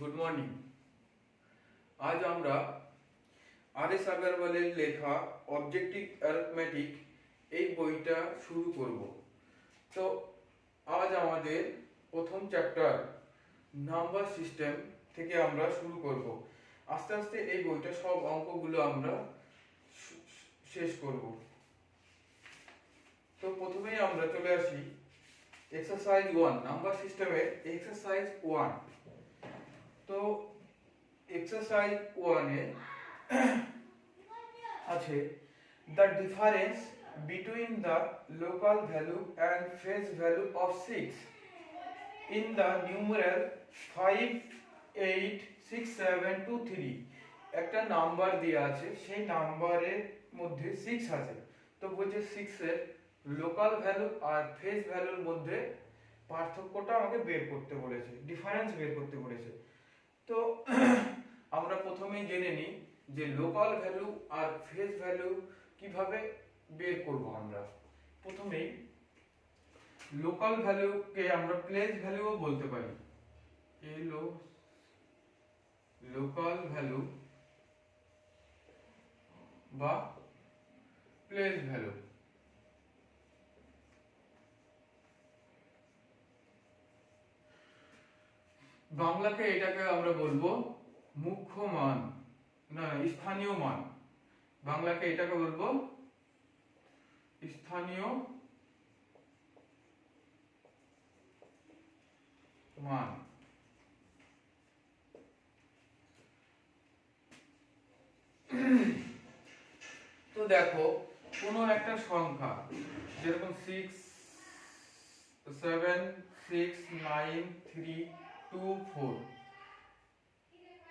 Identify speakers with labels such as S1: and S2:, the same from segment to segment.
S1: Good morning. আজ আমরা আর.এস. আগরওয়ালের লেখা অবজেক্টিভ অ্যারিথমেটিক এই বইটা শুরু করব। তো আজ আমাদের প্রথম চ্যাপ্টার নাম্বার সিস্টেম থেকে আমরা শুরু করব। আস্তে আস্তে এই বইটা সব অঙ্কগুলো আমরা শেষ করব। তো প্রথমেই আমরা চলে আসি এক্সারসাইজ 1, নাম্বার সিস্টেমের এক্সারসাইজ 1। তো এক্সারসাইজ 1 এ আছে the difference between the local value and face value of 6 in the numeral 586723। একটা নাম্বার দেয়া আছে, সেই নাম্বারের মধ্যে 6 আছে। তো বলছে 6 এর লোকাল ভ্যালু আর ফেস ভ্যালুর মধ্যে পার্থক্যটা আমাকে বের করতে বলেছে, ডিফারেন্স বের করতে বলেছে। তো আমরা প্রথমেই জেনে নিই যে লোকাল ভ্যালু আর ফেস ভ্যালু কিভাবে বের করব। আমরা প্রথমেই লোকাল ভ্যালুকে আমরা প্লেস ভ্যালুও বলতে পারি। লোকাল ভ্যালু বা প্লেস ভ্যালু। বাংলাকে এটাকে আমরা বলবো মুখ্য মান, না স্থানীয় মান। বাংলাকে এটাকে বলবো স্থানীয় মান। তো দেখো কোনো একটা সংখ্যা যেরকম 6 7 6 9 3 2 4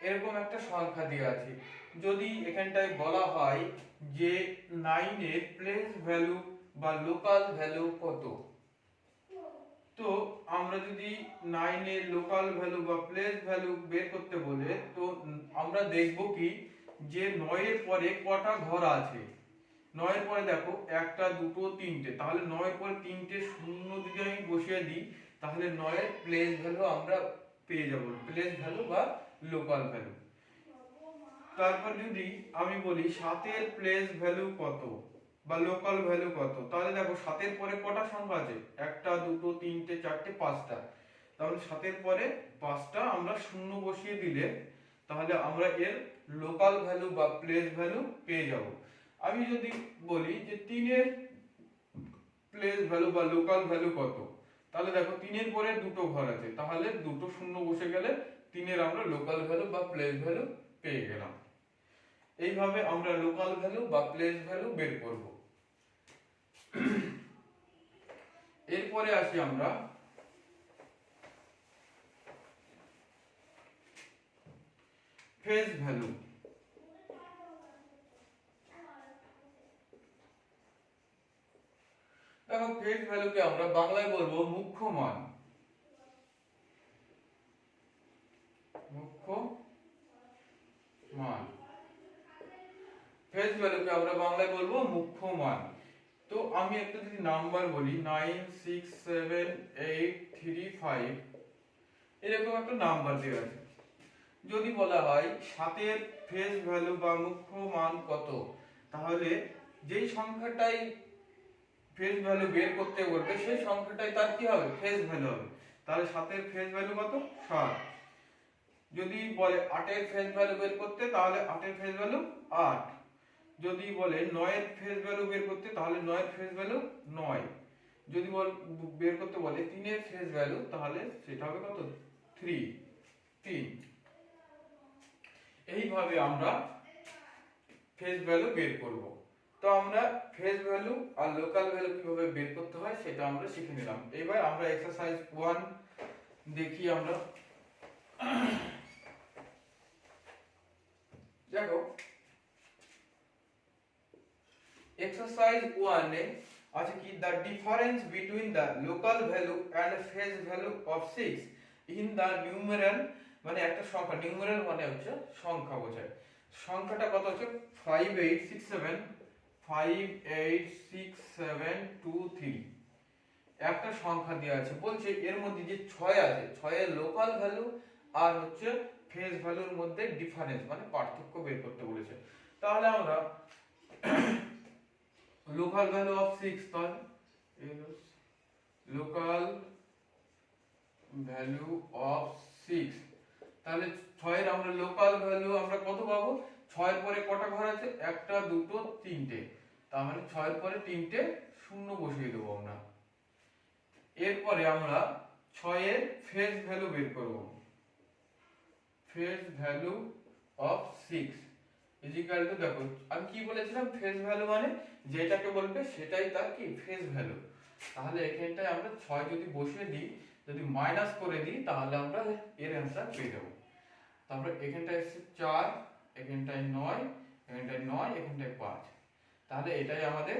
S1: এরকম একটা সংখ্যা দেওয়া আছে। যদি এখানটায় বলা হয় যে 9 এর প্লেস ভ্যালু বা লোকাল ভ্যালু কত, তো আমরা যদি 9 এর লোকাল ভ্যালু বা প্লেস ভ্যালু বের করতে বলে, তো আমরা দেখব কি যে 9 এর পরে কটা ঘর আছে। 9 এর পরে দেখো 1 2 3, তাহলে 9 এর পরে 3টে শূন্য যদি আমি বসিয়ে দিই, তাহলে 9 এর প্লেস ভ্যালু আমরা পেয়ে যাব, প্লেস ভ্যালু বা লোকাল ভ্যালু। তারপর যদি আমি বলি 7 এর প্লেস ভ্যালু কত বা লোকাল ভ্যালু কত, তাহলে দেখো 7 এর পরে কটা সংখ্যা আছে, 1 2 3 4 5টা, তাহলে 7 এর পরে 5টা আমরা শূন্য বসিয়ে দিলে তাহলে আমরা এর লোকাল ভ্যালু বা প্লেস ভ্যালু পেয়ে যাব। আমি যদি বলি যে 3 এর প্লেস ভ্যালু বা লোকাল ভ্যালু কত, তাহলে দেখো 3 এর পরে দুটো ঘর আছে, তাহলে দুটো শূন্য বসে গেলে 3 এর আমরা লোকাল ভ্যালু বা প্লেস ভ্যালু পেয়ে গেলাম। এইভাবে আমরা লোকাল ভ্যালু বা প্লেস ভ্যালু বের করব। এরপরে আসি আমরা ফেস ভ্যালু। দেখো ফেস ভ্যালুকে আমরা বাংলায় বলবো মুখ্য মান। মুখ্য মান, ফেস ভ্যালুকে আমরা বাংলায় বলবো মুখ্য মান। তো আমি একটা যদি নাম্বার বলি 9 6 7 8 3 5, এরকম একটা নাম্বার দেওয়া আছে। যদি বলা হয় 7 এর ফেস ভ্যালু বা মুখ্য মান কত, তাহলে যেই সংখ্যাটাই ফেস ভ্যালু বের করতে বলবে সেই সংখ্যাটাই তার কি হবে, ফেস ভ্যালু হবে। তাহলে 7 এর ফেস ভ্যালু কত, 7। যদি বলে 8 এর ফেস ভ্যালু বের করতে, তাহলে 8 এর ফেস ভ্যালু 8। যদি বলে 9 এর ফেস ভ্যালু বের করতে, তাহলে 9 এর ফেস ভ্যালু 9। যদি বের করতে বলে 3 এর ফেস ভ্যালু, তাহলে সেটা হবে কত, 3। এইভাবে আমরা ফেস ভ্যালু বের করব। তো আমরা ফেস ভ্যালু আর লোকাল ভ্যালু কিভাবে বের করতে হয় সেটা আমরা শিখে নিলাম। এবার আমরা এক্সারসাইজ 1 দেখি। আমরা দেখো এক্সারসাইজ 1 এ আছে কি, the difference between the local value and face value of 6 in the numeral, মানে একটা সংখ্যা, নিউমেরাল মানে হচ্ছে সংখ্যা বোঝায়। সংখ্যাটা কত হচ্ছে 586723। একটা সংখ্যা দেওয়া আছে, বলছে এর মধ্যে যে 6 আছে, 6 এর লোকাল ভ্যালু আর হচ্ছে ফেজ ভ্যালুর মধ্যে ডিফারেন্স মানে পার্থক্য বের করতে বলেছে। তাহলে আমরা লোকাল ভ্যালু অফ 6, তাহলে লোকাল ভ্যালু অফ 6, তাহলে 6 এর আমরা লোকাল ভ্যালু আমরা কত পাবো? 6 এর পরে কটা ঘর আছে? একটা, দুটো, তিনটে, তার মানে 6 এর পরে তিনটে শূন্য বসিয়ে দেবো আমরা। এরপরে আমরা 6 এর ফেজ ভ্যালু বের করব। Phase value of 6 is equal to, দেখো আমি কি বলেছিলাম, ফেজ ভ্যালু মানে যেটাকে বলবে সেটাই তার কি ফেজ ভ্যালু। তাহলে এখানটায় আমরা 6 যদি বসিয়ে দিই, যদি মাইনাস করে দিই, তাহলে আমরা এর অ্যান্সার পেয়ে যাব। তারপরে এখানটায় এসেছে 4, এখানটায় 9, এখানটায় 9, এখানটায় 5, তাহলে এটাই আমাদের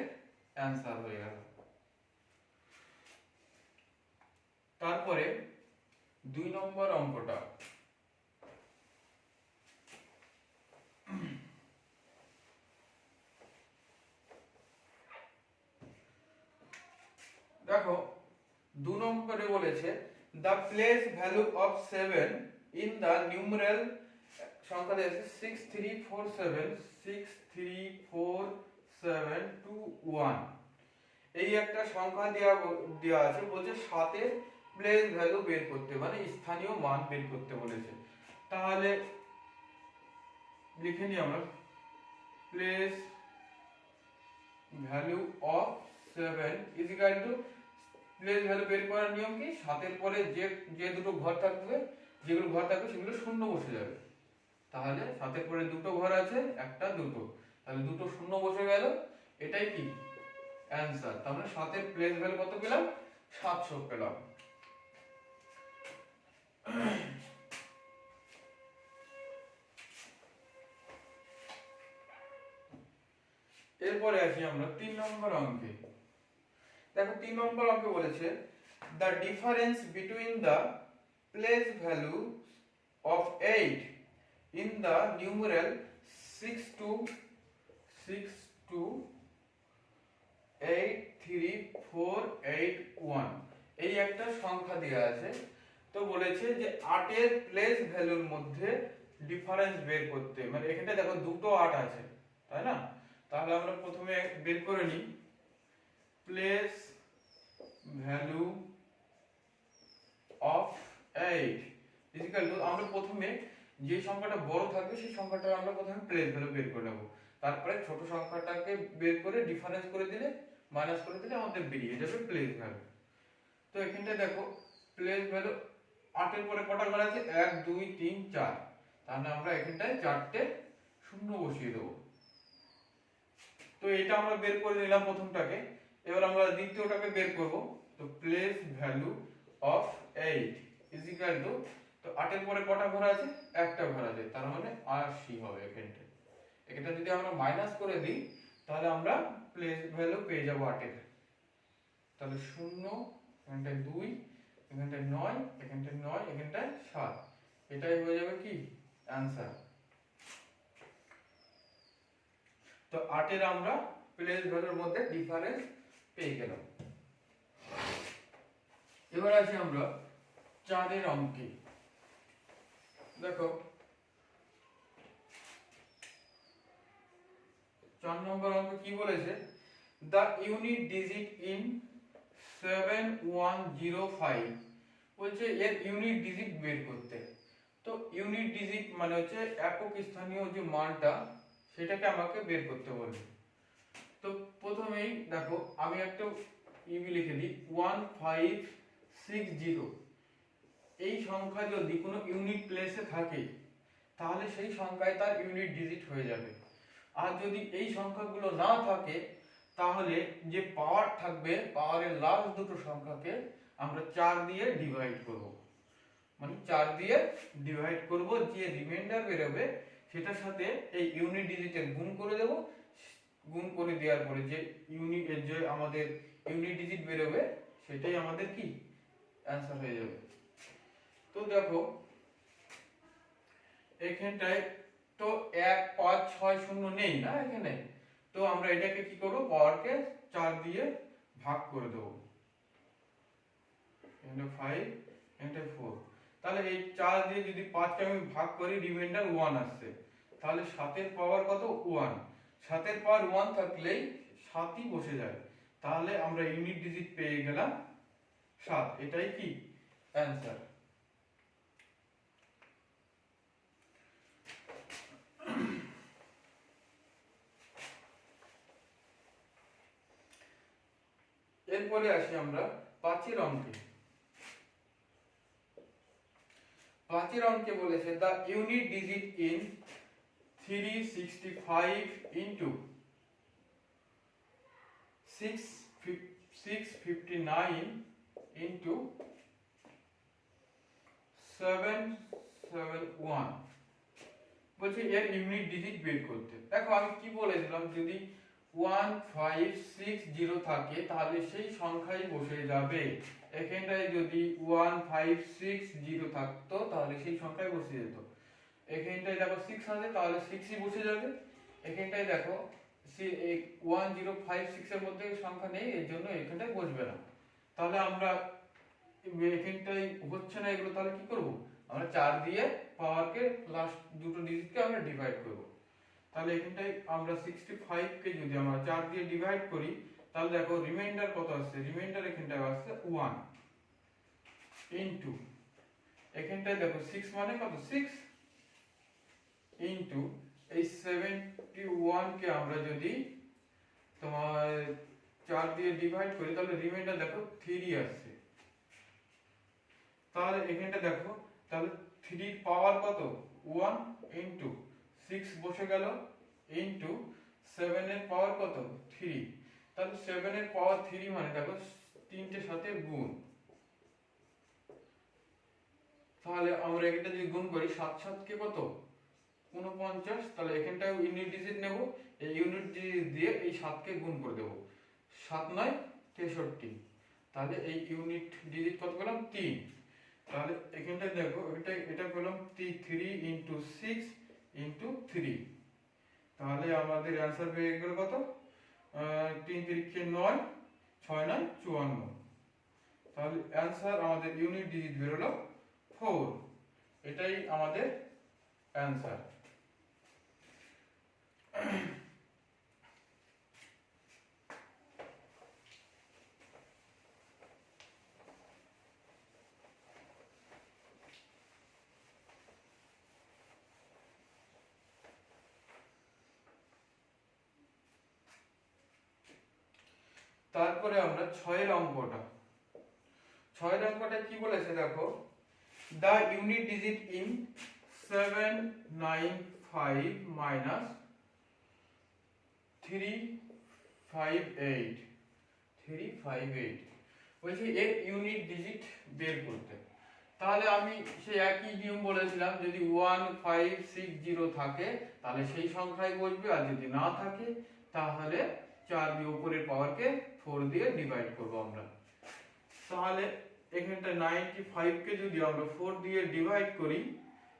S1: অ্যান্সার হয়ে গেল। তারপরে 2 নম্বর অঙ্কটা, দেখো 2 নম্বরে বলেছে the place value of 7 in the numeral, সংখ্যা দিয়েছে 6347, 634721, এই একটা সংখ্যা দেওয়া আছে, বলছে 7 এর প্লেস ভ্যালু বের করতে, মানে স্থানীয় মান বের করতে বলেছে। তাহলে লিখে নিই আমরা, place value of 7 is equal to, place value বের করার নিয়ম কি, 7 এর পরে যে দুটো ঘর থাকবে, যেগুলো ঘর থাকবে সেগুলো শূন্য বসে যাবে। তাহলে 7 এর পরে দুটো ঘর আছে, একটা, দুটো, তাহলে দুটো শূন্য বসে গেল, এটাই কি অ্যানসার। তার মানে 7 এর প্লেস ভ্যালু কত পেলাম? 700 পেলাম। এরপরে আসি আমরা 3 নম্বর অঙ্কে। দেখো 3 নম্বর অঙ্কে বলেছে the difference between the place value of 8 in the numeral 62834881, এই একটা সংখ্যা দেওয়া আছে। তো বলেছে যে 8 এর প্লেস ভ্যালুর মধ্যে ডিফারেন্স বের করতে, মানে এখানে দেখো দুটো 8 আছে, তাই না? তাহলে আমরা প্রথমে বের করে নিই place value of 8 is equal to, আমরা প্রথমে যে সংখ্যাটা বড় থাকবে সেই সংখ্যাটা আমরা প্রথমে প্লেস ভ্যালু বের করে নেব, তারপরে ছোট সংখ্যাটাকে বের করে ডিফারেন্স করে দিলে, মাইনাস করে দিলে আমাদের বেরিয়ে যাবে প্লেস ভ্যালু। তো এখানটা দেখো প্লেস ভ্যালু 8 এর পরে কটা ঘর আছে? 1 2 3 4, তাহলে আমরা এখানটায় 4টে শূন্য বসিয়ে দেব। তো এটা আমরা বের করে নিলাম প্রথমটাকে, এবার আমরা দ্বিতীয়টাকে বের করব। তো place value of 8 is equal to, তো 8 এর পরে কটা ঘর আছে? একটা ঘর আছে, তার মানে 80 হবে এখানটা। এটা যদি আমরা মাইনাস করে দিই, তাহলে আমরা প্লেস ভ্যালু পেয়ে যাব 8 এর। তাহলে 0, এখানটায় 2, এখানটায় 9, এখানটায় 9, এখানটায় 7, এটাই হয়ে যাবে কি অ্যানসার। তো 8 এর আমরা প্লেস ভ্যালুর মধ্যে ডিফারেন্স পেয়ে গেলাম। এবার আসি আমরা 4 এর অঙ্কে। দেখো 4 নম্বর অঙ্কে কি বলেছে, the unit digit in 7105, বলছে এর ইউনিট ডিজিট বের করতে। তো ইউনিট ডিজিট মানে হচ্ছে একক স্থানীয় যে মানটা, সেটাকে আমাকে বের করতে বলবে। তো প্রথমেই দেখো আমি একটা ইবি লিখে দিই 1560, এই সংখ্যা যদি কোনো ইউনিট প্লেসে থাকে তাহলে সেই সংখ্যায় তার ইউনিট ডিজিট হয়ে যাবে। আর যদি এই সংখ্যাগুলো না থাকে, তাহলে যে পাওয়ার থাকবে, পাওয়ারের লাস্ট দুটো সংখ্যাকে আমরা 4 দিয়ে ডিভাইড করব, মানে 4 দিয়ে ডিভাইড করব, যে রিমাইন্ডার বেরোবে সেটার সাথে এই ইউনিট ডিজিটের গুণ করে দেব। গুণ করে দেওয়ার পরে যে আমাদের ইউনিট ডিজিট বেরোবে সেটাই আমাদের কি অ্যানসার হয়ে যাবে। তো দেখো এখানটায় তো 1 5 6 0 নেই না এখানে, তো আমরা এটাকে কি করব, পাওয়ারকে 4 দিয়ে ভাগ করে দেব। এখানে 5, এখানে 4, তাহলে এই 4 দিয়ে যদি 5কে আমি ভাগ করি রিমাইন্ডার 1 আসছে, তাহলে 7 এর পাওয়ার কত 1, 7 এর পাওয়ার 1 থাকলেই 7ই বসে যায়, তাহলে আমরা ইউনিট ডিজিট পেয়ে গেলাম 7। এটাই কি অ্যান্সার। এরপরে আসি আমরা 5 এর অঙ্কে। 5 এর অঙ্কে বলেছে the unit digit in 365 into 659 into 771 বলছে এর ইউনিট ডিজিট বের করতে। দেখো আমি কি বলেছিলাম, যদি 1560 থাকে তাহলে সেই সংখ্যাই বসে যাবে। এখানটায় যদি 1560 থাকতো তাহলে সেই সংখ্যায় বসে যেত। এখানটায় দেখো 6 আছে তাহলে 6ই বসে যাবে। এখানটায় দেখো 1056 এর মধ্যে সংখ্যা নেই, এর জন্য এখানটায় বসবে না। তাহলে আমরা এখানটায় হচ্ছে না এগুলো, তাহলে কি করব, আমরা 4 দিয়ে পাওয়ারকে লাস্ট দুটো ডিজিটকে আমরা ডিভাইড করব। তাহলে এখানটায় আমরা 65 কে যদি আমরা 4 দিয়ে ডিভাইড করি তাহলে দেখো রিমাইন্ডার কত আসছে, রিমাইন্ডার এখানটায় আসছে 1 ইনটু এখানটায় দেখো 6 মানে কত 6 ইনটু এই 71 কে আমরা যদি তোমার 4 দিয়ে ডিভাইড করি তাহলে রিমাইন্ডার দেখো 3 আসছে। তাহলে এখানটা দেখো তাহলে 3 এর পাওয়ার কত 1 ইনটু 6 বসে গেল ইনটু 7 এর পাওয়ার কত 3। তাহলে 7 এর পাওয়ার 3 মানে দেখো তিনটের সাথে গুণ। তাহলে আমরা এটা যদি গুণ করি 7 7 কে কত 49, তাহলে এখানটায় ইউনিট ডিজিট নেব, এই ইউনিট ডিজিট দিয়ে এই 7 কে গুণ করে দেব, 7 9 63। তাহলে এই ইউনিট ডিজিট কত পেলাম 3। তাহলে এখানটায় দেখো এটা পেলাম 3 ইনটু 6 ইনটু 3। তাহলে আমাদের অ্যান্সার পেয়ে গেল কত 3 3 9 6 9 54। তাহলে অ্যান্সার আমাদের ইউনিট ডিজিট বের হলো 4। এটাই আমাদের অ্যান্সার। তারপরে আমরা 6 এর অঙ্কটা, 6 এর অঙ্কটা কি বলেছে দেখো, the unit digit in 795 minus 358 বলছি এর ইউনিট ডিজিট বের করতে। তাহলে আমি সেই একই নিয়ম বলেছিলাম, যদি 1560 থাকে তাহলে সেই সংখ্যায় বসবে, আর যদি না থাকে তাহলে 4 দিয়ে উপরের পাওয়ারকে 4 দিয়ে ডিভাইড করব আমরা। তাহলে এখানটা 95 কে যদি আমরা 4 দিয়ে ডিভাইড করি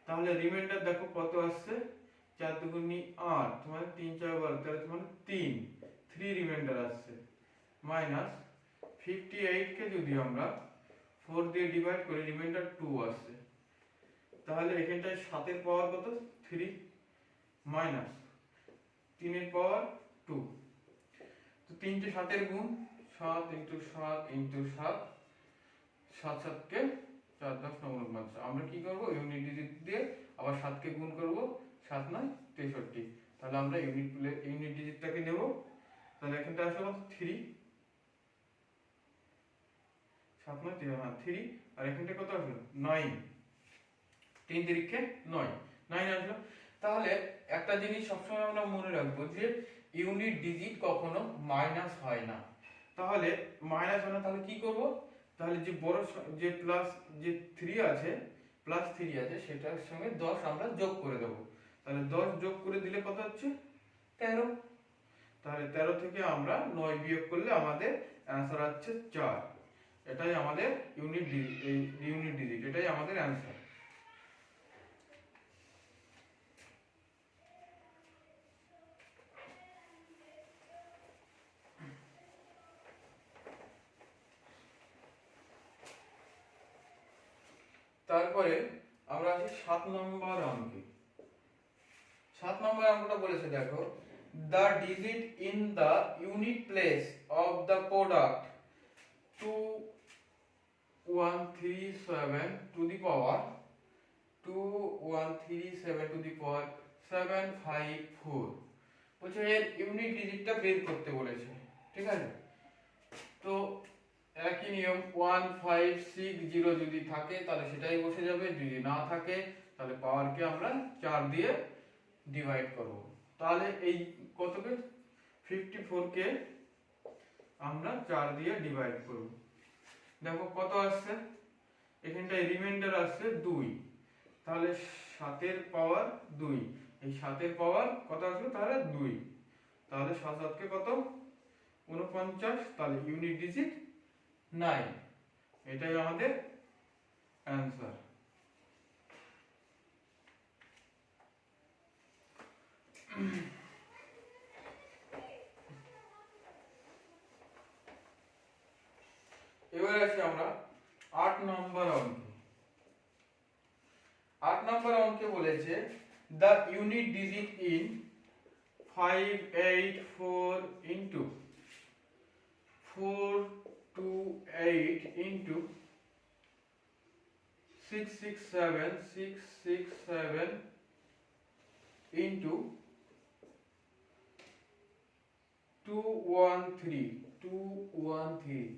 S1: তাহলে রিমাইন্ডার দেখো কত আসছে 4 দুগুণে 8 মানে 3 4 12, তাহলে মানে 3 রিমাইন্ডার আসছে মাইনাস 58 কে যদি আমরা 4 দিয়ে ডিভাইড করি রিমাইন্ডার 2 আসছে। তাহলে এখানটায় 7 এর পাওয়ার কত 3 মাইনাস 3 এর পাওয়ার 2। তো 3টে 7 এর গুণ 7 ইনটু 7 ইনটু 7, 7 7 কে 4 10 9 49। আমরা কি করব ইউনিট ডিজিট দিয়ে আবার 7 কে গুণ করব, 7 9 63। তাহলে আমরা ইউনিট ডিজিটটাকে নেব। তাহলে এখানটা আসলে 3 7 9 3 আর এখানটা কত আসলো 9, 3 তিরিখে 9 আসলো। তাহলে একটা জিনিস সবসময় আমরা মনে রাখবো যে ইউনিট ডিজিট কখনো মাইনাস হয় না। তাহলে মাইনাস হয় না তাহলে কি করব, তাহলে যে বড় যে প্লাস যে 3 আছে প্লাস 3 আছে সেটার সঙ্গে 10 আমরা যোগ করে দেব। তাহলে 10 যোগ করে দিলে কত হচ্ছে 13। তাহলে 13 থেকে আমরা 9 বিয়োগ করলে আমাদের অ্যান্সার হচ্ছে 4। এটাই আমাদের ইউনিট ডিজিট, এটাই আমাদের অ্যান্সার। তারপরে আমরা আছি 7 নম্বর অঙ্কে। 7 নম্বর অঙ্কটা বলেছে দেখো, the digit in the unit place of the product 2137 to the power 754 বলছে এর ইউনিট ডিজিটটা বের করতে বলেছে, ঠিক আছে। তো একই নিয়ম 1560 যদি থাকে তাহলে সেটাই বসে যাবে, যদি না থাকে তাহলে পাওয়ারকে আমরা 4 দিয়ে ডিভাইড করব। তাহলে এই কতকে 54 কে আমরা 4 দিয়ে ডিভাইড করব। দেখো কত আসছে, এখানটায় রিমাইন্ডার আসছে 2, তাহলে 7 এর পাওয়ার 2, এই 7 এর পাওয়ার কত আসবে তাহলে 2, তাহলে 7 7 কে কত 49, তাহলে ইউনিট ডিজিট 9, এটাই আমাদের অ্যানসার। এবার আসি আমরা 8 নম্বর অঙ্কে। 8 নম্বর অঙ্কে বলেছে the unit digit in 584 into 428 into 667 into 213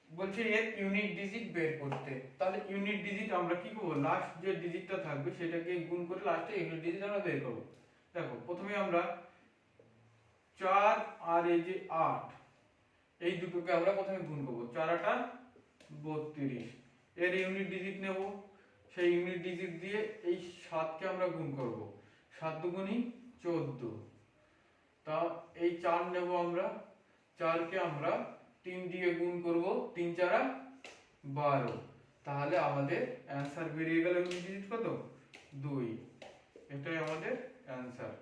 S1: বলছে এর ইউনিট ডিজিট বের করতে। তাহলে ইউনিট ডিজিট আমরা কি করব, লাস্ট যে ডিজিটটা থাকবে সেটাকে গুণ করে লাস্টে ইউনিট ডিজিট আমরা বের করব। দেখো প্রথমে আমরা 4 আর এই যে 8 এই দুটোকে আমরা প্রথমে গুণ করব, 4 8 32, এর ইউনিট ডিজিট নেব, সেই ইউনিট ডিজিট দিয়ে এই 7 কে আমরা গুণ করব, 7 দুগুণী 14, তা এই 4 নেব আমরা, 4 কে আমরা 3 দিয়ে গুণ করব, 3 4 12, তাহলে আমাদের অ্যানসার বেরিয়ে গেল ইউনিট ডিজিট কত 2, এটাই আমাদের অ্যানসার।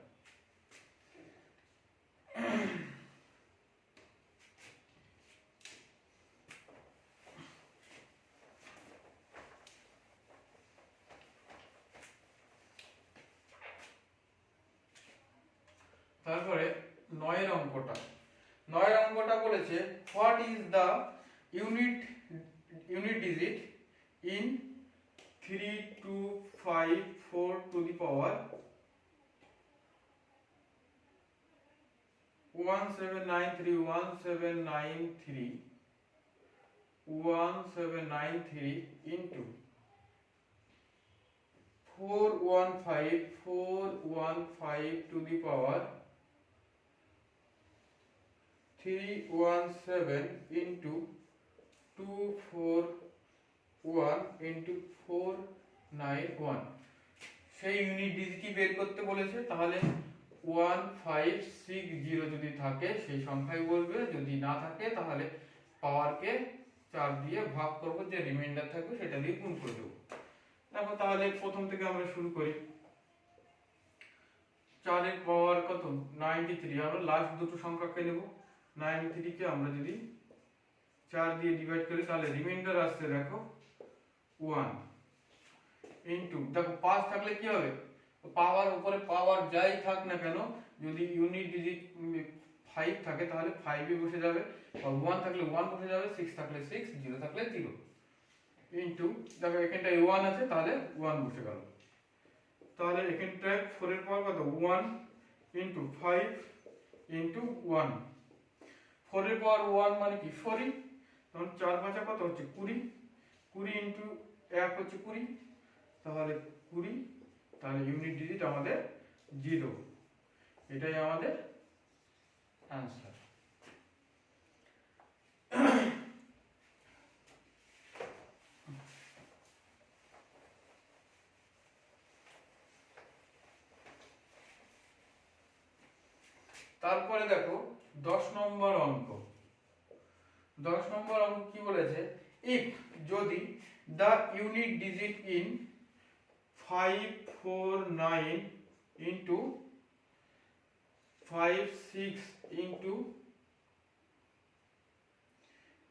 S1: তারপরে 9 এর অঙ্কটা, 9 এর অঙ্কটা বলেছে what is the unit digit in 3254 to the power 1793 into 415 to the power 317 into 241 into 491, সেই ইউনিট ডিজিটই বের করতে বলেছে। তাহলে 1560 যদি থাকে সেই সংখ্যাই বলবে, যদি না থাকে তাহলে পাওয়ারকে 4 দিয়ে ভাগ করব, যে রিমাইন্ডার থাকবে সেটা দিয়ে গুণ করে দেব। দেখো তাহলে প্রথম থেকে আমরা শুরু করি। 4 এর পাওয়ার কত 93, আমরা লাস্ট দুটো সংখ্যাকে নেব, 93 কে আমরা যদি 4 দিয়ে ডিভাইড করি তাহলে রিমাইন্ডার আসছে দেখো 1 ইনটু, দেখো 5 থাকলে কি হবে, পাওয়ার উপরে পাওয়ার যাই থাক না কেন, যদি ইউনিট ডিজিট 5 থাকে তাহলে 5 এ বসে যাবে, আর 1 থাকলে 1 বসে যাবে, 6 থাকলে 6, 0 থাকলে 0 ইনটু, দেখো এখানটায় 1 আছে তাহলে 1 বসে গেল, তাহলে এখানটায় 4 এর পাওয়ার কত 1 ইনটু 5 ইনটু 1, 4 এর পাওয়ার 1 মানে কি 4, তখন 4 5 কত হচ্ছে 20, 20 ইনটু 1 হচ্ছে 20, তাহলে 20, তাহলে ইউনিট ডিজিট আমাদের 0, এটাই আমাদের অ্যানসার। তারপরে দেখো 10 নম্বর অঙ্ক। 10 নম্বর অঙ্ক কি বলেছে, ইফ যদি the unit digit in 549 into 56 into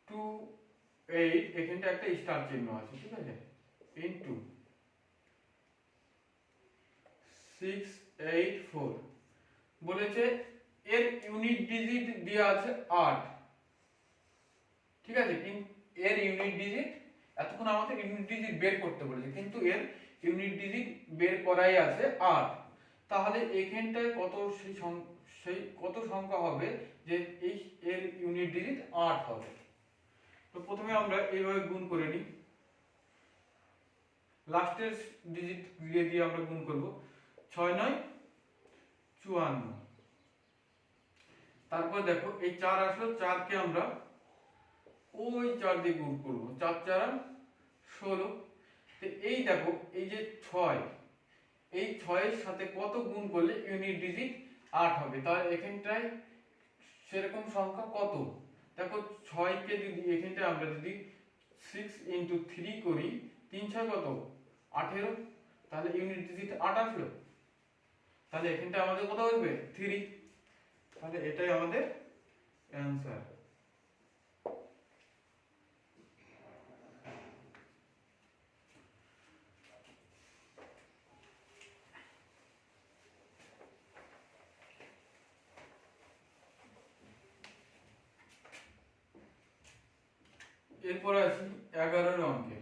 S1: 28, এখানটা একটা স্টার চিহ্ন আছে, ঠিক আছে, ইন্টু 684 বলেছে এর ইউনিট ডিজিট দেওয়া আছে 8, ঠিক আছে, এর ইউনিট ডিজিট এতক্ষণ আমাদের ইউনিট ডিজিট বের করতে বলেছে, কিন্তু এর ইউনিট ডিজিট বের করাই আছে 8। তাহলে এখানটায় কত সেই কত সংখ্যা হবে যে এই এর ইউনিট ডিজিট 8 হবে। তো প্রথমে আমরা এইভাবে গুণ করে নিই, লাস্টের ডিজিট দিয়ে আমরা গুণ করব, 6 9 54। তারপর দেখো এই 4 আসলো, 4 কে আমরা ওই 4 দিয়ে গুণ করব, 4 4 16। তো এই দেখো এই যে 6, এই 6 এর সাথে কত গুণ করলে ইউনিট ডিজিট 8 হবে, তাহলে এখানটায় সেরকম সংখ্যা কত? দেখো 6 কে যদি এখানটায় আমরা যদি 6 × 3 করি, 3 6 কত 18, তাহলে ইউনিট ডিজিট 8 আসলো। তাহলে এখানটায় আমাদের কত আসবে 3, তাহলে এটাই আমাদের অ্যানসার। এরপর আসি 11 অঙ্কে।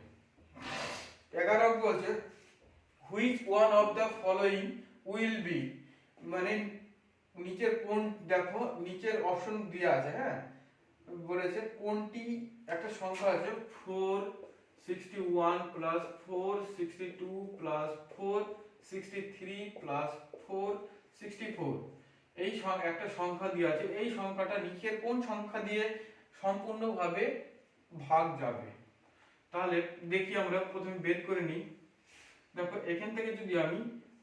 S1: 11 বলছে which one of the following will be, মানে নিচের কোন, দেখো নিচের অপশন দেওয়া আছে, হ্যাঁ, বলেছে কোনটি একটা সংখ্যা আছে 461 প্লাস 462 প্লাস 463 প্লাস 464, এই একটা সংখ্যা দেওয়া আছে, এই সংখ্যাটা নিচের কোন সংখ্যা দিয়ে সম্পূর্ণভাবে ভাগ যাবে। তাহলে দেখি আমরা প্রথমে বের করে নিই। দেখো এখান থেকে যদি আমি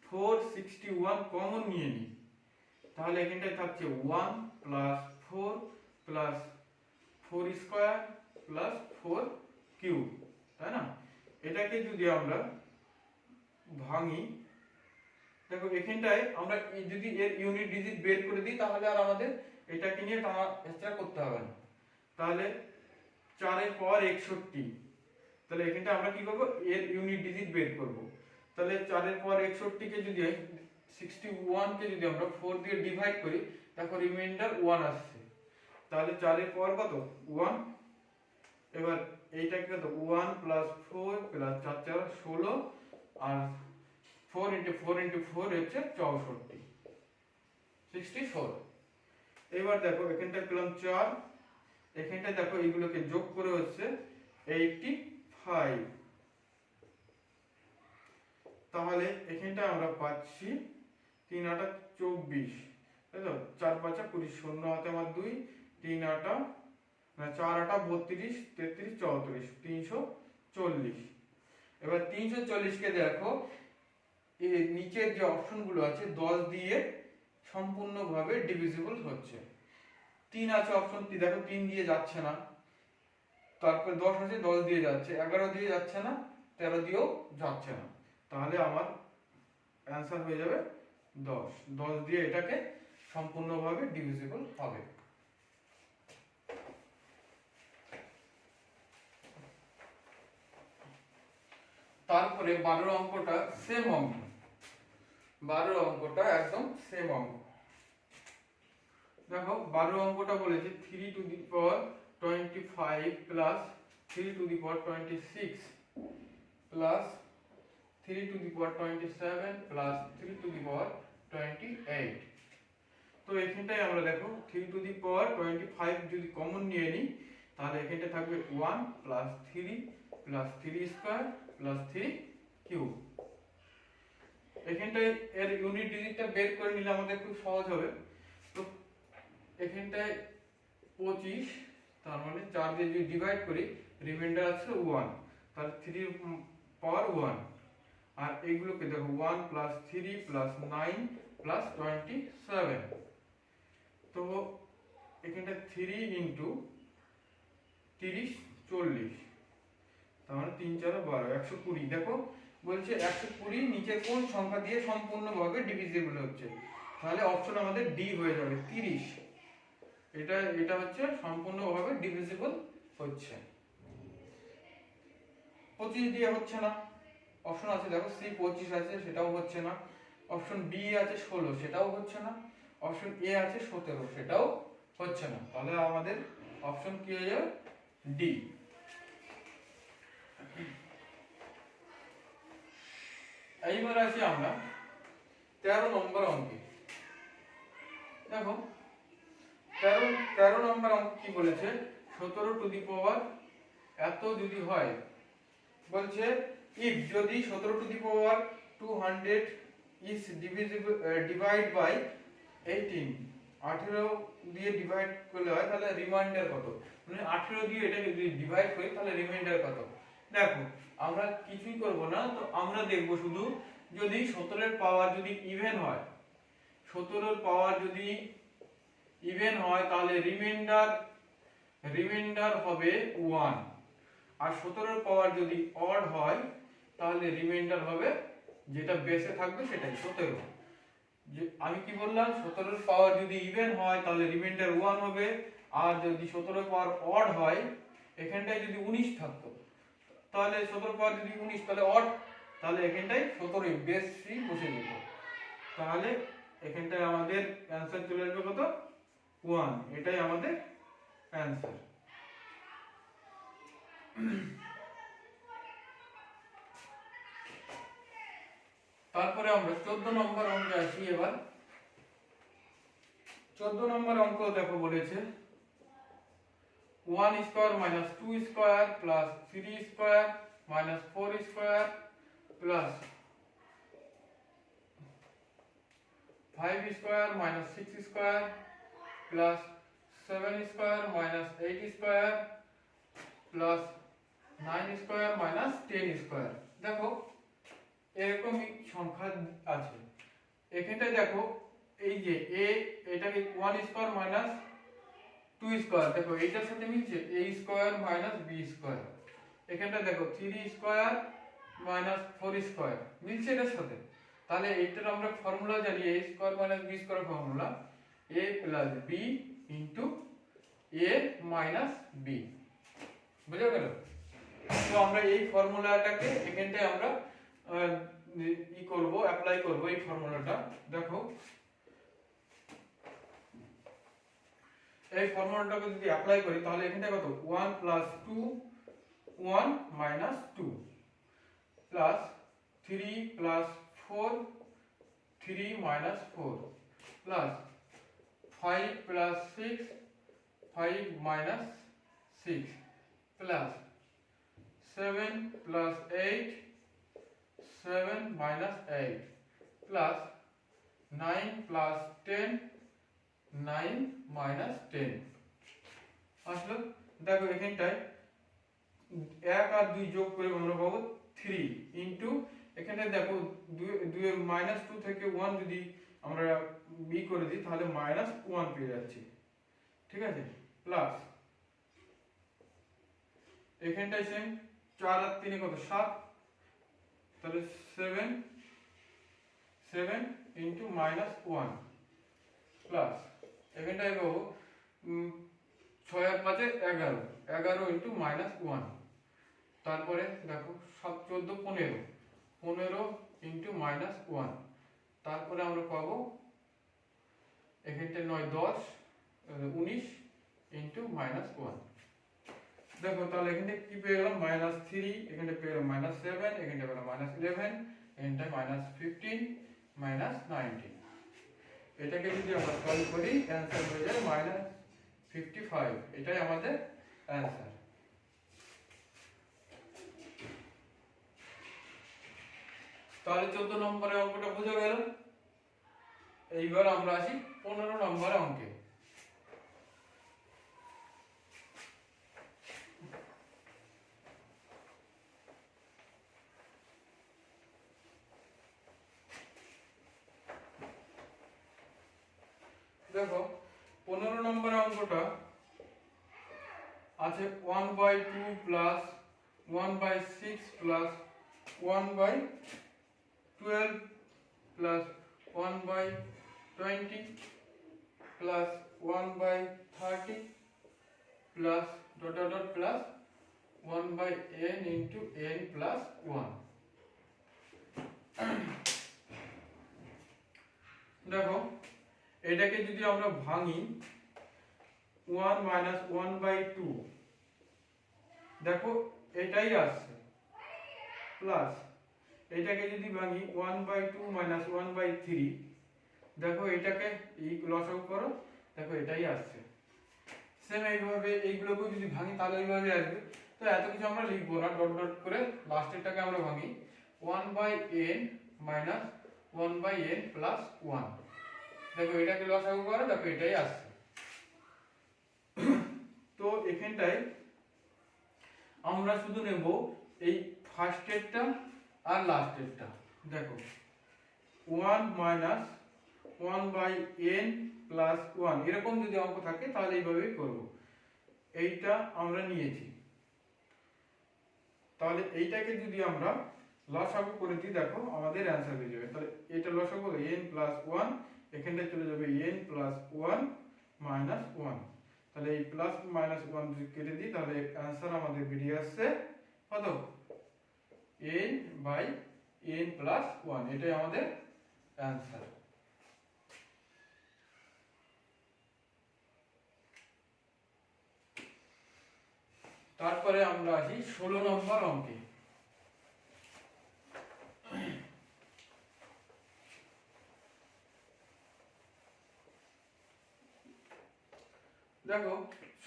S1: 461 কমন নিয়ে নিই, তাহলে এখানটায় থাকছে 1 plus 4 plus 4 square plus 4 cube, তাই না? এটাকে যদি আমরা ভাঙি, দেখো এখানটায় আমরা যদি এর ইউনিট ডিজিট বের করে দিই, তাহলে আর আমাদের এটাকে নিয়ে টানা হেঁচড়া করতে হবে না। তাহলে 4 এর পাওয়ার 61, তাহলে এখানটা আমরা কি করব, এর ইউনিট ডিজিট বের করব। তাহলে 4 এর পাওয়ার 61 কে যদি 61 কে যদি আমরা 4 দিয়ে ডিভাইড করি, দেখো রিমাইন্ডার 1 আসছে, তাহলে 4 এর পাওয়ার কত 1। এবার এইটা কি কত 1 প্লাস 4 প্লাস 4 4 16, আর 4 × 4 × 4 হচ্ছে 64, 64। এবার দেখো এখানটা পেলাম 4, এখানটা দেখো এইগুলোকে যোগ করে হচ্ছে 85, তাহলে এখানটা আমরা পাচ্ছি 3 8 24, তাই তো, 4 5 20, শূন্য হাতে আমার 2, 3 8 4 8 32 33 34, 340। এবার 340 কে দেখো এই নিচের যে অপশনগুলো আছে 10 দিয়ে সম্পূর্ণভাবে ডিভিজিবল হচ্ছে। 3 আছে অপশন, দেখো 3 দিয়ে যাচ্ছে না, তারপর 10 আছে 10 দিয়ে যাচ্ছে, 11 দিয়ে যাচ্ছে না, 13 দিয়েও যাচ্ছে না, তাহলে আমার অ্যান্সার হয়ে যাবে 10। 10 দিয়ে এটাকে সম্পূর্ণভাবে ডিভিজিবল হবে। তারপরে 12 অঙ্কটা সেম অঙ্ক, 12 অঙ্কটা একদম সেম অঙ্ক। দেখো 12 অঙ্কটা বলেছে 3 to the power 25 plus 3 to the power 26 plus 3 to the power 27 plus 3 to the power 28। তো এখানটায় আমরা দেখো 3 টু দি পাওয়ার 25 যদি কমন নিয়ে নিই, তাহলে এখানটা থাকবে 1 plus 3 plus 3 square plus 3 cube. এখানটায় এর ইউনিট ডিজিটটা বের করে নিলে আমাদের খুব সহজ হবে। তো এখানটায় 25, তার মানে 4 দিয়ে যদি ডিভাইড করি, রিমাইন্ডার আছে 1, তাহলে 3 পাওয়ার 1, আর এইগুলোকে দেখো 1 প্লাস 3 প্লাস 9 প্লাস 27। তো এখানটা 3 ইন্টু 30 40, তার মানে 3 4 12, 120। দেখো বলছে 120 নিচের কোন সংখ্যা দিয়ে সম্পূর্ণভাবে ডিভিজিবল হচ্ছে, তাহলে অপশন আমাদের ডি হয়ে যাবে 30। এটা হচ্ছে সম্পূর্ণভাবে ডিভিজিবল হচ্ছে। 25 দিয়ে হচ্ছে না, অপশন আছে দেখো সি 25 আছে, সেটাও হচ্ছে না। অপশন বি আছে 16, সেটাও হচ্ছে না। অপশন এ আছে 17, সেটাও হচ্ছে না। তাহলে আমাদের অপশন কি হয়ে যাবে? ডি। এইবার আসি আমরা 13 নম্বর অঙ্কে। দেখো 13 নম্বর অঙ্ক কি বলেছে, 17 টু দি পাওয়ার এত যদি হয়, বলছে ইফ যদি 17 to the power 200 is divisible divide by 18, 18 দিয়ে ডিভাইড করলে হয় তাহলে রিমাইন্ডার কত, মানে 18 দিয়ে এটাকে যদি ডিভাইড করি তাহলে রিমাইন্ডার কত। দেখো আমরা কিছুই করব না, তো আমরা দেখব শুধু যদি 17 এর পাওয়ার যদি ইভেন হয়, 17 এর পাওয়ার যদি ইভেন হয় তাহলে রিমাইন্ডার হবে 1, আর 17 এর পাওয়ার যদি অড হয় তাহলে রিমাইন্ডার হবে যেটা বেসে থাকবে সেটাই 17। যে আমি কি বললাম, 17 এর পাওয়ার যদি ইভেন হয় তাহলে রিমাইন্ডার 1 হবে, আর যদি 17 এর পাওয়ার অড হয়, এখানটায় যদি 19 থাকতো তাহলে 17 এর পাওয়ার যদি 19 তাহলে অড, তাহলে এখানটায় 17 বেসই বসে যেত, তাহলে এখানটায় আমাদের অ্যানসার চলে আসবে কত? 1। এটাই আমাদের অ্যানসার। তারপরে আমরা 14 নম্বর অঙ্কে আসি। এবার 14 নম্বর অঙ্ক দেখো বলেছে 1 square minus 2 square plus 3 square minus 4 square plus 5 square minus 6 square plus 7 square minus 8 square plus 9 square minus 10 square. দেখো এরকমই সংখ্যা আছে। এখানটায় দেখো এই যে a, এটাকে 1 স্কয়ার মাইনাস 2 স্কয়ার, দেখো এইটার সাথে মিলছে a square minus b square. এখানটা দেখো 3 স্কয়ার মাইনাস 4 স্কয়ার মিলছে এটার সাথে। তাহলে এইটার আমরা ফর্মুলা জানি, a square minus b square formula a plus b into a minus b। বুঝা গেল? তো আমরা এই ফর্মুলাটাকে এখানটায় আমরা ই করব, অ্যাপ্লাই করব এই ফর্মুলাটা। দেখো এই ফর্মুলাটাকে যদি অ্যাপ্লাই করি তাহলে এখানটায় কত, 1 plus 2 1 minus 2 plus 3 plus 4 3 minus 4 plus 5 plus 6 5 minus 6 plus 7 plus 8 7 minus 8 plus 9 plus 10 9 minus 10 আসলো। দেখো এখানটায় 1 আর 2 যোগ করে আমরা পাবো 3 ইনটু এখানে দেখো 2 এর মাইনাস 2 থেকে 1 যদি আমরা বি করে দিই তাহলে মাইনাস 1 পেয়ে যাচ্ছি, ঠিক আছে। প্লাস এখানটায় সেম 4 আর 3 কত 7, তাহলে 7 ইনটু মাইনাস 1 প্লাস এখানটায় পাবো 6 আর 5 11 11 ইনটু মাইনাস 1। তারপরে দেখো 7 14 15 15 ইনটু মাইনাস 1। তারপরে আমরা পাবো এখানটায় 9 10 19 ইনটু মাইনাস 1। দেখো তাহলে এখানে কি পেয়ে গেলাম, মাইনাস 3, এখানে পেয়ে গেলাম মাইনাস 7, এখানে পেলাম মাইনাস 11, এখানটা মাইনাস 15 মাইনাস 19। এটাকে যদি আমরা সলভ করি অ্যানসার হয়ে যায় মাইনাস 55। এটাই আমাদের অ্যানসার। তাহলে 14 নম্বরের অঙ্কটা বুঝে গেল। এইবার আমরা আসি 15 নম্বরের অঙ্কে। দেখো 15 নম্বর অঙ্কটা আছে 1/2 plus 1/6 plus 1/12 plus 1/20 plus 1/30 plus dot dot plus 1/n into n plus 1। দেখো এটাকে যদি আমরা ভাঙি 1 মাইনাস 1/2, দেখো এটাই আসছে, প্লাস এটাকে যদি ভাঙি 1/2 মাইনাস 1/3, দেখো এটাকে এই লসাগু করো, দেখো এটাই আসছে। সেম এইভাবে এইগুলোকেও যদি ভাঙি তাহলে এইভাবে আসবে। তো এত কিছু আমরা লিখবো না, ডট ডট করে লাস্টেরটাকে আমরা ভাঙি 1/n মাইনাস 1/n প্লাস 1, দেখো এটাকে লসাগু করো, দেখো এটাই আসছে। তো এখানটায় আমরা শুধু নেব এই ফার্স্টেরটা আর লাস্টেরটা। দেখো 1 মাইনাস 1/n প্লাস 1 এরকম যদি অঙ্ক থাকে তাহলে এইভাবেই করব। এইটা আমরা নিয়েছি, তাহলে এইটাকে যদি আমরা লসাগু করে দিই, দেখো আমাদের অ্যান্সার হয়ে যাবে। তাহলে এটা লসাগু হলো n প্লাস 1, এখানটায় চলে যাবে n প্লাস 1 মাইনাস 1, তাহলে এই প্লাস মাইনাস 1 যদি কেটে দিই তাহলে অ্যান্সার আমাদের বেরিয়ে আসছে কত, n/n প্লাস 1, এটাই আমাদের অ্যান্সার। তারপরে আমরা আসি 16 নম্বর অঙ্কে। দেখো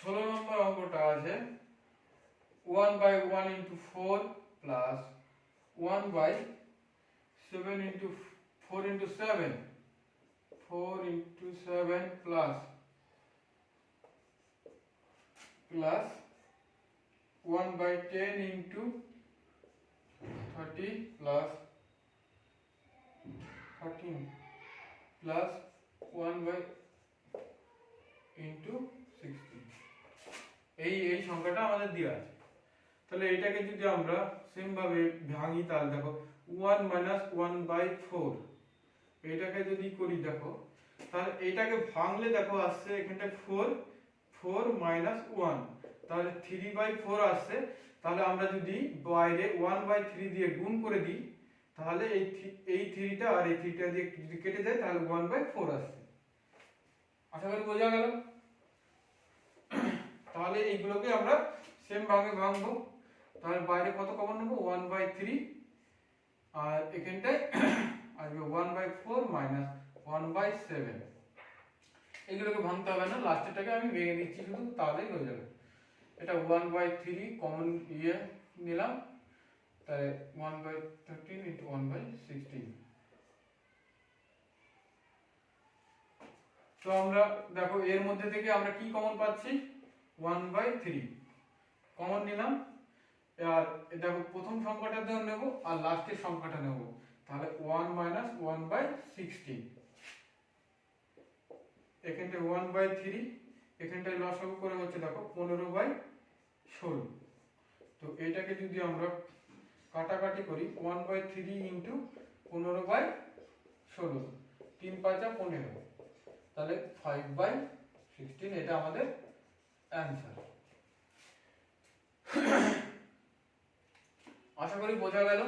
S1: 16 নম্বর অঙ্কটা আছে 1/1 into 4 plus 1/7 into 4 into 7, 4 into 7 plus 1/10 into 30 plus 13 plus 1 into 16, এই সংখ্যাটা আমাদের দেওয়া আছে। তাহলে এটাকে যদি আমরা সেম ভাবে ভাঙি তাহলে দেখো 1 মাইনাস 1/4, এটাকে যদি করি দেখো তাহলে এটাকে ভাঙলে দেখো আসছে এখানটা 4 মাইনাস 1, তাহলে 3/4 আসছে। তাহলে আমরা যদি বাইরে 1/3 দিয়ে গুণ করে দিই তাহলে এই 3টা আর এই 3টা দিয়ে যদি কেটে যায় তাহলে 1/4 আসছে। আশা করি বোঝা গেল। তাহলে এইগুলোকে আমরা সেম ভাবে ভাঙবো। তাহলে বাইরে কত কমন নেব, 1/3, আর এখানটায় আসবে 1/4 মাইনাস 1/7। এগুলোকে ভাঙতে হবে না, লাস্টেরটাকে আমি ভেঙে দিচ্ছি শুধু, তাহলেই হয়ে যাবে। এটা 1/3 কমন নিলাম, তাই 1/13 into 1/16। তো আমরা দেখো এর মধ্যে থেকে আমরা কি কমন পাচ্ছি, 1/3 কমন নিলাম। আর দেখো প্রথম সংখ্যাটা ধরে নেব আর লাস্টের সংখ্যাটা নেব, তাহলে 1 মাইনাস 1/16, এখানটায় 1/3, এখানটায় লসাগু করে হচ্ছে দেখো 15/16। তো এটাকে যদি আমরা কাটাকাটি করি 1/3 ইন্টু 15/16, 3 5 15, তাহলে 5/16, এটা আমাদের অ্যান্সার। আশা করি বোঝা গেল।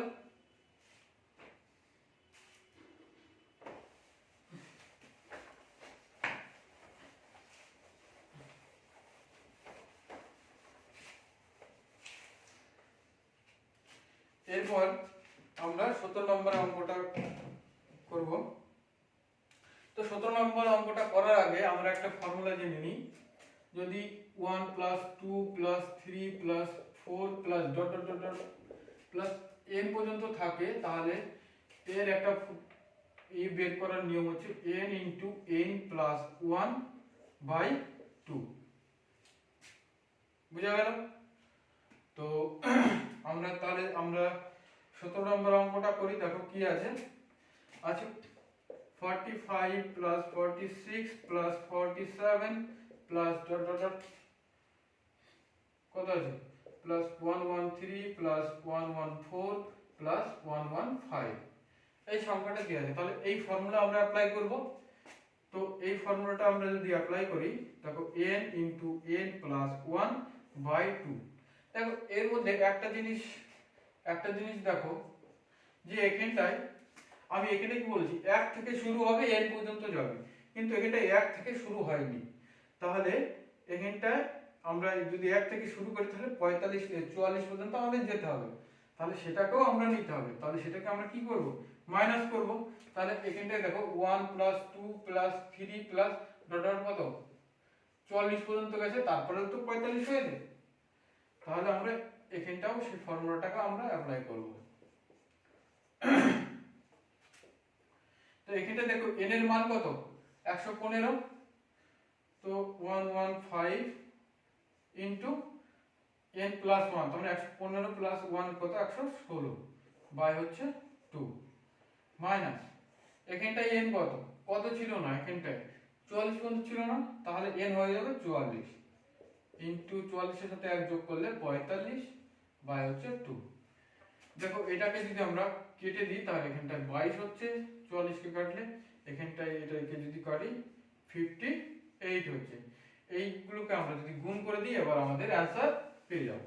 S1: এরপর আমরা 17 নম্বর অঙ্কটা করব। তো 17 নম্বর অঙ্কটা করার আগে আমরা একটা ফর্মুলা জেনে নিই। যদি 1 plus 2 plus 3 plus 4 plus dot dot dot dot plus n পর্যন্ত থাকে তাহলে এর একটা বের করার নিয়ম হচ্ছে n ইন্টু n প্লাস 1/2। বুঝা গেল? তো আমরা 17 নম্বর অঙ্কটা করি। দেখো কি আছে, 45 plus 46 plus 47 plus dot dot dot কত আছে, প্লাস 113 প্লাস 114 প্লাস 115, এই সংখ্যাটা দেওয়া আছে। তাহলে এই ফর্মুলা আমরা অ্যাপ্লাই করব। তো এই ফর্মুলাটা আমরা যদি অ্যাপ্লাই করি, দেখো n ইন্টু n প্লাস 1/2। দেখো এর মধ্যে একটা জিনিস দেখো যে এখানটায় আমি এখানে কি বলছি 1 থেকে শুরু হবে n পর্যন্ত যাবে, কিন্তু এখানটা 1 থেকে শুরু হয়নি। তাহলে এখানটায় আমরা যদি 1 থেকে শুরু করি তাহলে 44 পর্যন্ত আমাদের যেতে হবে, তাহলে সেটাকেও আমরা নিতে হবে। তাহলে সেটাকে আমরা কি করব, মাইনাস করব। তাহলে এখানটায় দেখো 1 plus 2 plus 3 plus dot dot কত 44 পর্যন্ত গেছে, তারপরে তো 45 হয়েছে। তাহলে আমরা এখানটাও সেই ফর্মুলাটাকে আমরা অ্যাপ্লাই করব। তো এখানটা দেখো n এর মান কত 115, তো 115 ইনটু n প্লাস 1, তার মানে 115 প্লাস 1 কত 116 বাই হচ্ছে 2 মাইনাস এখানটায় n কত কত ছিল না, এখানটায় 44 পর্যন্ত ছিল না, তাহলে n হয়ে যাবে 44 ইনটু 44 এর সাথে 1 যোগ করলে 45 বাই হচ্ছে 2। দেখো এটাকে যদি আমরা কেটে দিই তাহলে এখানটায় 22 হচ্ছে, 44 কে কাটলে এখানটায় এটাকে যদি কাটি 58 হচ্ছে। এইগুলোকে আমরা যদি গুণ করে দিই এবার আমাদের অ্যানসার পেয়ে যাব।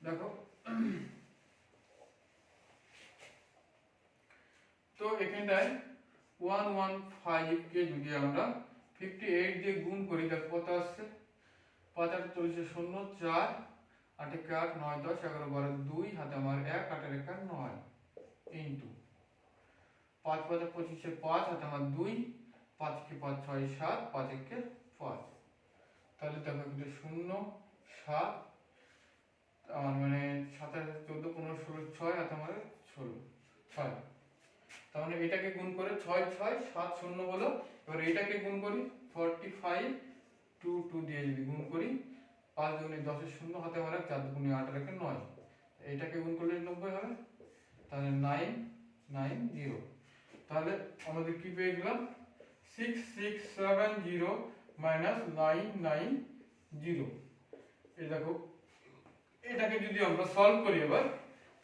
S1: দেখো তো এখানটায় 115 কে যদি আমরা 58 দিয়ে গুণ করি দেখো কত আসছে, 5 8 40 0 4 8 1 8 9 10 11 12 2 হাতে আমার 1 8 1 9 ইনটু 5 5 25 5 হাতে আমার 2 5 কে 5 6 7 5 1 কে 5, তাহলে দেখো কিন্তু 0 7 আমার মানে 27 14 15 16 6 হাতে আমার 16 6, তার মানে এটাকে গুণ করে 6 6 7 0 হলো। এবার এটাকে গুণ করি 45 2 2 দিয়ে যদি গুণ করি 5 দুগুণে 10 এর 0 হাতে আমার 4 দুগুণে 8 আর 1 9, এটাকে গুণ করলে 90 হবে, তাহলে 9 9 0। তাহলে আমাদের কি পেয়ে গেলাম 6670 মাইনাস 990। এই দেখো এটাকে যদি আমরা সলভ করি এবার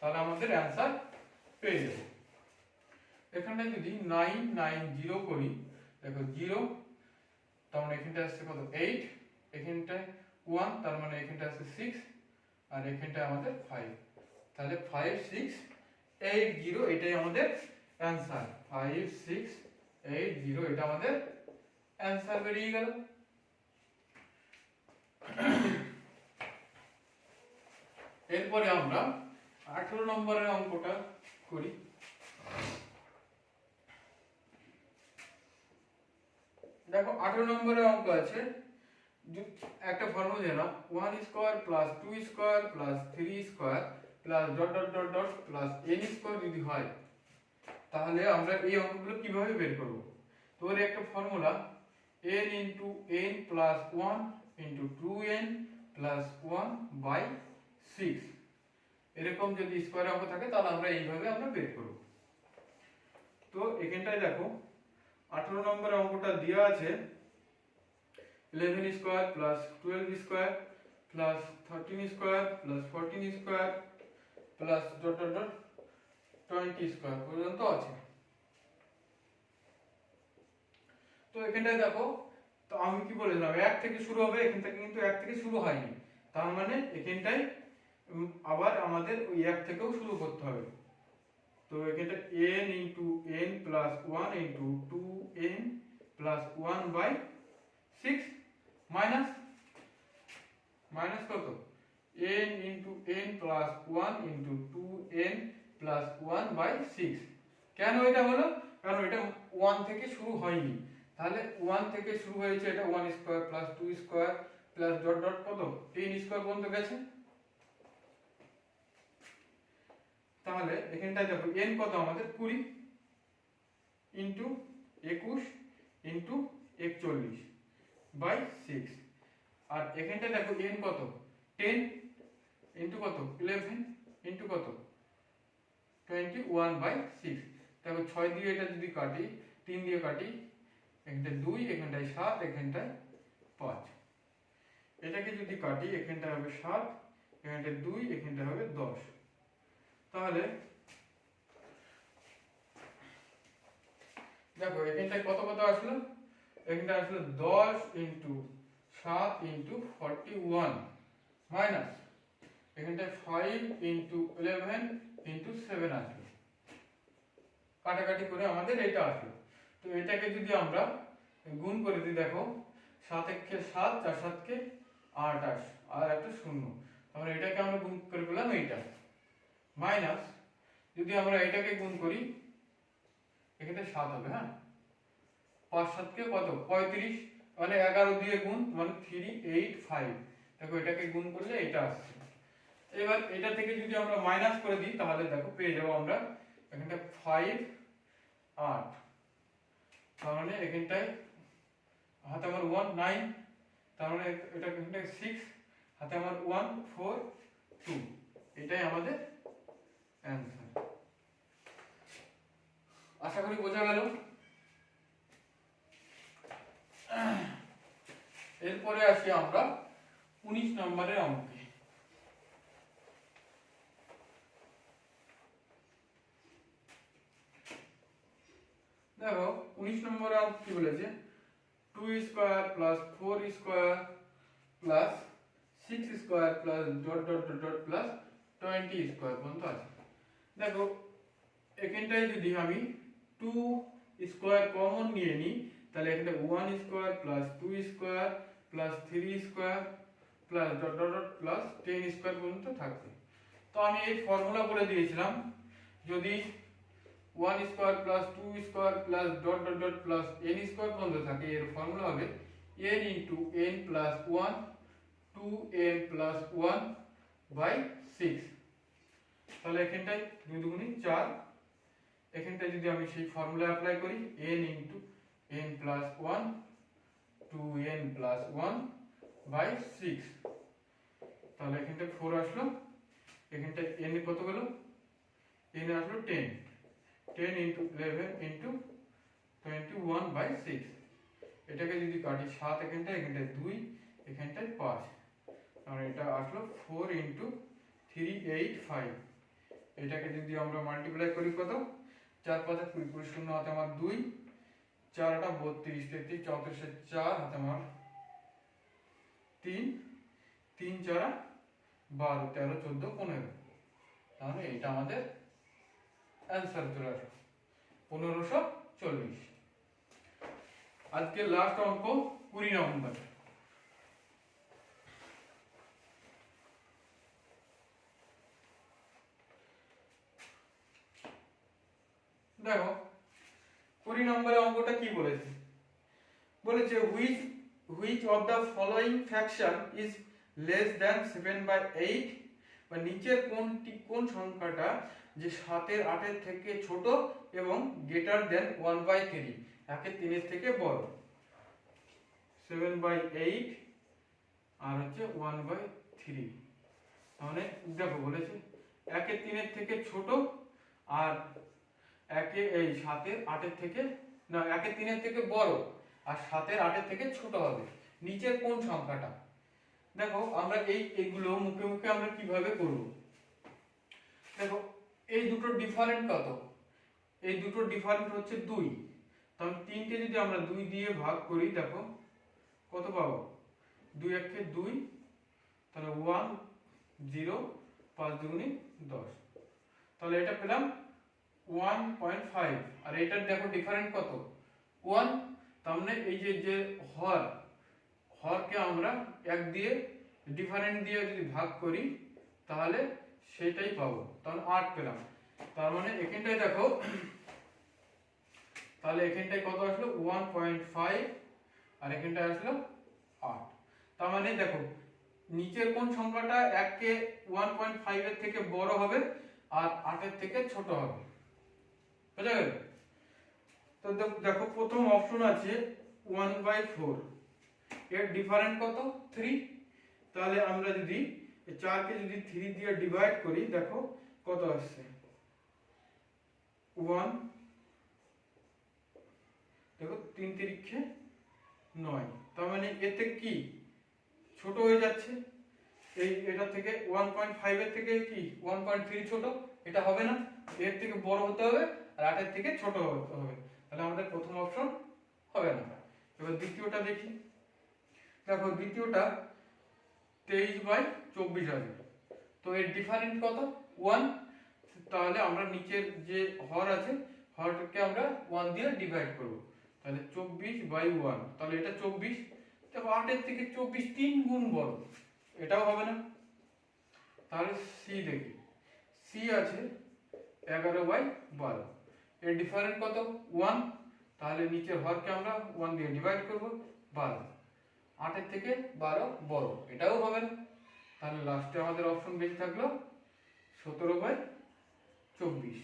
S1: তাহলে আমাদের অ্যানসার পেয়ে যাব। এখানে যদি 990 করি দেখো 0, তার মানে এখানটা আসছে কত 8, এখানটায় 1 তার মানে এখানটা আসছে 6 আর এখানটা আমাদের 5, তাহলে 5680 এটাই আমাদের অ্যানসার। 5680 এটা আমাদের অ্যানসার বেরিয়ে গেল। এরপরে আমরা 18 নম্বরের অঙ্কটা করি। দেখো 18 নম্বরের অঙ্ক আছে, একটা ফর্মুলা জানো 1 square plus 2 square plus 3 square plus dot dot dot dot plus n square যদি হয় তাহলে আমরা এই অঙ্কগুলো কিভাবে বের করব। তো এর একটা formula n into n plus 1 into 2n plus 1 by 6, এরকম যদি স্কয়ার অঙ্ক থাকে তাহলে আমরা এইভাবে আমরা বের করব। তো এখানটায় দেখো 18 নম্বরের অঙ্কটা দেওয়া আছে 11 square plus 12 square plus 13 square plus 14 square plus dot dot dot 20 square পর্যন্ত আছে। তো এখানটায় দেখো, তো আমি কি বলেছিলাম 1 থেকে শুরু হবে, এখান থেকে কিন্তু 1 থেকে শুরু হয়নি, তার মানে এখানটায় আবার আমাদের ওই 1 থেকেও শুরু করতে হবে। তো এখানটা n into n plus 1 into 2n plus 1 by 6 minus minus কত n into n plus 1 into 2n plus 1 by 6। কেন এটা হলো, কারণ এটা 1 থেকে শুরু হয়নি, তাহলে 1 থেকে শুরু হয়েছে এটা 1 square plus 2 square plus dot dot কত 10 স্কয়ার পর্যন্ত গেছে। তাহলে এখানটায় দেখো n কত আমাদের 20 ইনটু 21 ইনটু 41 বাই 6, আর এখানটায় দেখো n কত 10 ইনটু কত 11 ইনটু কত 21 বাই 6। দেখো 6 দিয়ে এটা যদি কাটি 3 দিয়ে কাটি এখানটায় 2 এখানটায় 7 এখানটায় 5, এটাকে যদি কাটি এখানটায় হবে 7 এখানটায় 2 এখানটায় হবে 10। তাহলে দেখো এখানটায় কত কত আসলো, এখানটায় আসলো 10 ইনটু 7 ইনটু 41 মাইনাস এখানটায় 5 ইনটু 11 ইনটু 7 আসবে, কাটাকাটি করে আমাদের এটা আসলো। তো এটাকে যদি আমরা গুণ করে দিই, দেখো 7 একে 7, 4 7 কে 28 আর একটা শূন্য, তাহলে এটাকে আমরা গুণ করে পেলাম এইটা। মাইনাস যদি আমরা এটাকে গুণ করি, এখানে 7 হবে, হ্যাঁ 5 7 কে কত 35, মানে 11 দিয়ে গুণ মানে 385। দেখো এটাকে গুণ করলে এটা আসছে। এবার এটা থেকে যদি আমরা মাইনাস করে দিই তাহলে দেখো পেয়ে যাবো আমরা এখানটা 5 8, তার মানে এখানটায় হাতে আমার 1 9, তার মানে এটা এখানটায় 6, হাতে আমার 1 4 2, এটাই আমাদের অ্যান্সার। আশা করি বোঝা গেল। এরপরে আসি আমরা 19 নম্বরের অঙ্কে। দেখো 19 নম্বরে অঙ্ক কি বলেছে, 2 square plus 4 square plus 6 square plus dot dot dot dot plus 20 square পর্যন্ত আছে। দেখো এখানটায় যদি আমি 2 স্কয়ার কমন নিয়ে নিই তাহলে এখানে 1 square plus 2 square plus 3 square plus dot dot dot plus 10 square পর্যন্ত থাকবে। তো আমি এই ফর্মুলা বলে দিয়েছিলাম, যদি 1 square plus 2 square plus dot dot dot plus n square পর্যন্ত থাকে, এর ফর্মুলা হবে n into n plus 1 2n plus 1 by 6। তাহলে এখানটায় 2 দুগুণে 4, এখানটায় যদি আমি সেই ফর্মুলা অ্যাপ্লাই করি n into n plus 1 2n plus 1 by 6, তাহলে এখানটায় 4 আসলো, এখানটায় n কত গেল, n আসলো 10 ইনটু 11 ইনটু 21 বাই 6। এটাকে যদি কাটি 7 এখানটায় 2 এখানটায় 5, আর এটা আসলো 4 ইনটু 385। এটাকে যদি আমরা মাল্টিপ্লাই করি কত, 4 5 20 20 শূন্য হাতে আমার 2, 4 8 32 33 34 4 হাতে আমার 3 3 4 12 13 14 15। তাহলে এটা আমাদের অ্যান্সার চলে আসলো 1540। আজকে লাস্ট অঙ্ক 20 নম্বর। দেখো 20 নম্বরের অঙ্কটা কি বলেছে, বলেছে which of the following fraction is less than 7/8, বা নিচের কোন সংখ্যাটা যে 7 এর 8 এর থেকে ছোট এবং গ্রেটার দেন 1/3, 1/3 এর থেকে বড়। 7/8 আর হচ্ছে 1/3, মানে দেখো বলেছে 1/3 এর থেকে ছোট আর 7 এর 8 এর থেকে না 1/3 এর থেকে বড় আর 7 এর 8 এর থেকে ছোট হবে নিচের কোন সংখ্যাটা। দেখো আমরা এইগুলো মুখে মুখে আমরা কিভাবে করব, দেখো এই দুটো ডিফারেন্ট কত, এই দুটো ডিফারেন্ট হচ্ছে 2, তাহলে 3কে যদি আমরা 2 দিয়ে ভাগ করি দেখো কত পাবো, 2 একে 2, তাহলে 1 0 5 দুগুণে 10, তাহলে এটা পেলাম 1.5। আর এটার দেখো ডিফারেন্ট কত 1, তার মানে এই যে হরকে আমরা 1 দিয়ে ডিফারেন্ট দিয়ে যদি ভাগ করি তাহলে সেটাই পাবো, তাহলে 8 পেলাম। তার মানে এখানটায় দেখো তাহলে এখানটায় কত আসলো 1.5 আর এখানটায় আসলো 8। তার মানে দেখো নিচের কোন সংখ্যাটা 1 কে 1.5 এর থেকে বড় হবে আর 8 এর থেকে ছোট হবে, বুঝা গেল। তো দেখো প্রথম অপশন আছে 1/4, এর ডিফারেন্ট কত 3, তাহলে আমরা যদি 4 কে যদি 3 দিয়ে ডিভাইড করি দেখো কত আসছে 1, দেখো 3 তিরিক্ষে 9, তার মানে এতে কি ছোট হয়ে যাচ্ছে, এটা থেকে 1.5 এর থেকে কি 1.3 ছোট, এটা হবে না, এর থেকে বড় হতে হবে আর 8 এর থেকে ছোট হতে হবে, তাহলে আমাদের প্রথম অপশন হবে না। এবার দ্বিতীয়টা দেখি, দেখো দ্বিতীয়টা 23/24 আছে, তো এর ডিফারেন্ট কত 1, তাহলে আমরা নিচের যে হর আছে হরকে আমরা 1 দিয়ে ডিভাইড করব, তাহলে 24/1, তাহলে এটা 24। দেখো 8 এর থেকে 24 3 গুণ বড়, এটাও হবে না। তাহলে সি দেখি, সি আছে 11/12, এর ডিফারেন্স কত 1, তাহলে নিচের হরকে আমরা 1 দিয়ে ডিভাইড করব, 12। 8 এর থেকে 12 বড়, এটাও হবে না। তাহলে লাস্টে আমাদের অপশন বেশি থাকলো 17/24।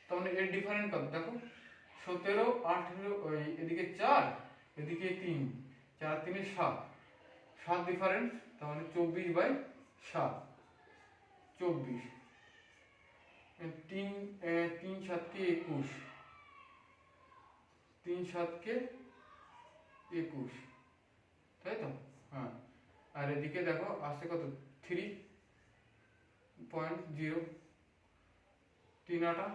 S1: তাহলে এর ডিফারেন্স কত দেখো, 17, 18, ওই এদিকে 4, এদিকে 3, 4 3 7, 7 ডিফারেন্স, তাহলে 24/7, 24। 3 3 7 কে 21, 3 7 কে 21, তাই তো? হ্যাঁ। আর এদিকে দেখো আসছে কত 3.0, 3 8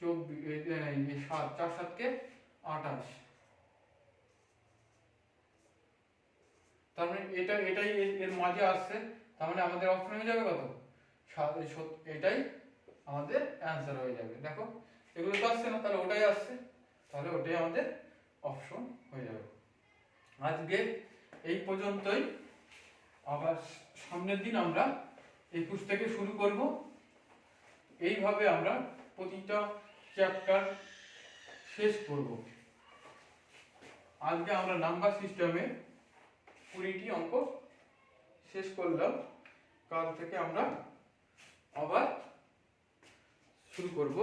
S1: 24, 7 4 7 কে 28। তার মানে এটাই এর মাঝে আসছে, তার মানে আমাদের অপশন হয়ে যাবে কত 7, এটাই আমাদের অ্যান্সার হয়ে যাবে। দেখো এগুলো তো আসছে না, তাহলে ওটাই আসছে, তাহলে ওটাই আমাদের অপশন হয়ে যাবে। আজকে এই পর্যন্তই, আবার সামনের দিন আমরা 21 থেকে শুরু করব। এইভাবে আমরা প্রতিটা চ্যাপ্টার শেষ করব। আজকে আমরা নাম্বার সিস্টেমে 20টি অঙ্ক শেষ করলাম। কাল থেকে আমরা আবার শুরু করব